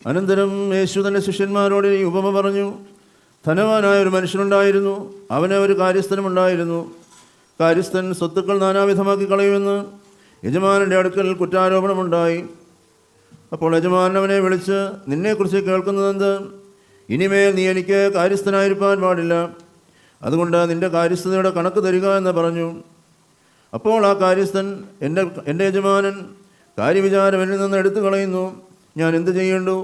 അനന്തരം യേശു തൻ്റെ ശിഷ്യന്മാരോട് ഈ ഉപമ പറഞ്ഞു. ധനവാനായ ഒരു മനുഷ്യനുണ്ടായിരുന്നു. അവന് ഒരു കാര്യസ്ഥനുമുണ്ടായിരുന്നു. കാര്യസ്ഥൻ സ്വത്തുക്കൾ നാനാവിധമാക്കി കളയുമെന്ന് യജമാനൻ്റെ അടുക്കൽ കുറ്റാരോപണമുണ്ടായി. അപ്പോൾ യജമാനൻ അവനെ വിളിച്ച്, നിന്നെക്കുറിച്ച് കേൾക്കുന്നതെന്ത്? ഇനിമേൽ നീ എനിക്ക് കാര്യസ്ഥനായിരിക്കാൻ പാടില്ല. അതുകൊണ്ട് നിൻ്റെ കാര്യസ്ഥതയുടെ കണക്ക് തരിക എന്ന് പറഞ്ഞു. അപ്പോൾ ആ കാര്യസ്ഥൻ, എൻ്റെ യജമാനൻ കാര്യവിചാരം എന്നിൽ നിന്ന് എടുത്തു കളയുന്നു. ഞാൻ എന്ത് ചെയ്യേണ്ടു?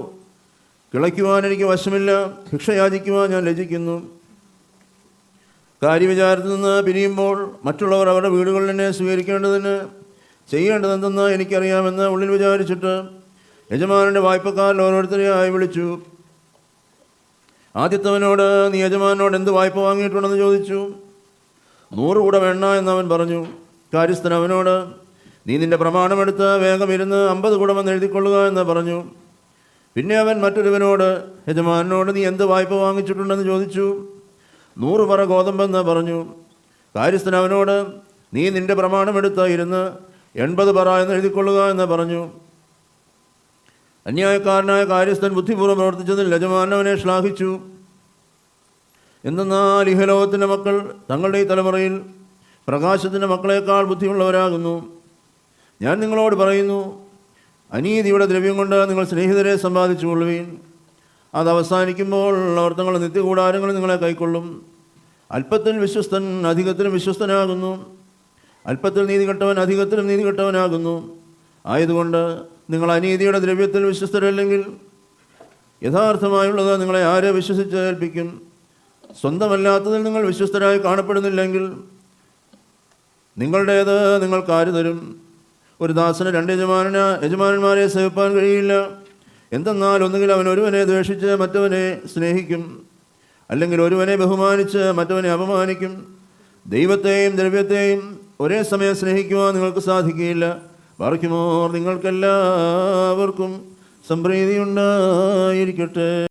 കിളയ്ക്കുവാൻ എനിക്ക് വശമില്ല, ഭിക്ഷ യാചിക്കുവാൻ ഞാൻ ലജ്ജിക്കുന്നു. കാര്യവിചാരത്തിൽ നിന്ന് പിരിയുമ്പോൾ മറ്റുള്ളവർ അവരുടെ വീടുകളിൽ എന്നെ സ്വീകരിക്കേണ്ടതിന് ചെയ്യേണ്ടതെന്തെന്ന് എനിക്കറിയാമെന്ന് ഉള്ളിൽ വിചാരിച്ചിട്ട് യജമാനൻ്റെ വായ്പക്കാരിൽ ഓരോരുത്തരെയായി വിളിച്ചു. ആദ്യത്തവനോട്, നീ യജമാനോട് എന്ത് വായ്പ വാങ്ങിയിട്ടുണ്ടെന്ന് ചോദിച്ചു. 100 കൂട വെണ്ണ എന്നവൻ പറഞ്ഞു. കാര്യസ്ഥൻ അവനോട്, നീ നിൻ്റെ പ്രമാണമെടുത്ത് വേഗം ഇരുന്ന് 50 കുടമെന്ന് എഴുതിക്കൊള്ളുക എന്ന് പറഞ്ഞു. പിന്നെ അവൻ മറ്റൊരുവനോട്, യജമാനോട് നീ എന്ത് വായ്പ വാങ്ങിച്ചിട്ടുണ്ടെന്ന് ചോദിച്ചു. 100 പറ ഗോതമ്പെന്ന് പറഞ്ഞു. കാര്യസ്ഥൻ അവനോട്, നീ നിൻ്റെ പ്രമാണമെടുത്ത് ഇരുന്ന് 80 പറ എന്ന് എഴുതിക്കൊള്ളുക എന്ന് പറഞ്ഞു. അന്യായക്കാരനായ കാര്യസ്ഥൻ ബുദ്ധിപൂർവ്വം പ്രവർത്തിച്ചതിൽ യജമാനൻ അവനെ ശ്ലാഘിച്ചു. എന്തെന്നാൽ ഇഹലോകത്തിൻ്റെ മക്കൾ തങ്ങളുടെ ഈ തലമുറയിൽ പ്രകാശത്തിൻ്റെ മക്കളേക്കാൾ ബുദ്ധിയുള്ളവരാകുന്നു. ഞാൻ നിങ്ങളോട് പറയുന്നു, അനീതിയുടെ ദ്രവ്യം കൊണ്ട് നിങ്ങൾ സ്നേഹിതരെ സമ്പാദിച്ചു കൊള്ളുവീൻ. അത് അവസാനിക്കുമ്പോൾ അവർ തങ്ങളുടെ നിത്യകൂടാരങ്ങളിൽ നിങ്ങളെ കൈക്കൊള്ളും. അല്പത്തിൽ വിശ്വസ്തൻ അധികത്തിലും വിശ്വസ്തനാകുന്നു. അല്പത്തിൽ നീതി കെട്ടവൻ അധികത്തിലും നീതി കെട്ടവനാകുന്നു. ആയതുകൊണ്ട് നിങ്ങൾ അനീതിയുടെ ദ്രവ്യത്തിൽ വിശ്വസ്തരല്ലെങ്കിൽ യഥാർത്ഥമായുള്ളത് നിങ്ങളെ ആരെ വിശ്വസിച്ച് ഏൽപ്പിക്കും? സ്വന്തമല്ലാത്തതിൽ നിങ്ങൾ വിശ്വസ്തരായി കാണപ്പെടുന്നില്ലെങ്കിൽ നിങ്ങളുടേത് നിങ്ങൾക്ക് ആര് തരും? ഒരു ദാസന് 2 യജമാനന്മാരെ സേവിപ്പാൻ കഴിയില്ല. എന്തെന്നാൽ ഒന്നുകിൽ അവൻ ഒരുവനെ ദ്വേഷിച്ച് മറ്റവനെ സ്നേഹിക്കും, അല്ലെങ്കിൽ ഒരുവനെ ബഹുമാനിച്ച് മറ്റവനെ അപമാനിക്കും. ദൈവത്തെയും ദ്രവ്യത്തെയും ഒരേ സമയം സ്നേഹിക്കുവാൻ നിങ്ങൾക്ക് സാധിക്കുകയില്ല. ബാറയ്ക്കുമോർ നിങ്ങൾക്കെല്ലാവർക്കും സംപ്രീതി ഉണ്ടായിരിക്കട്ടെ.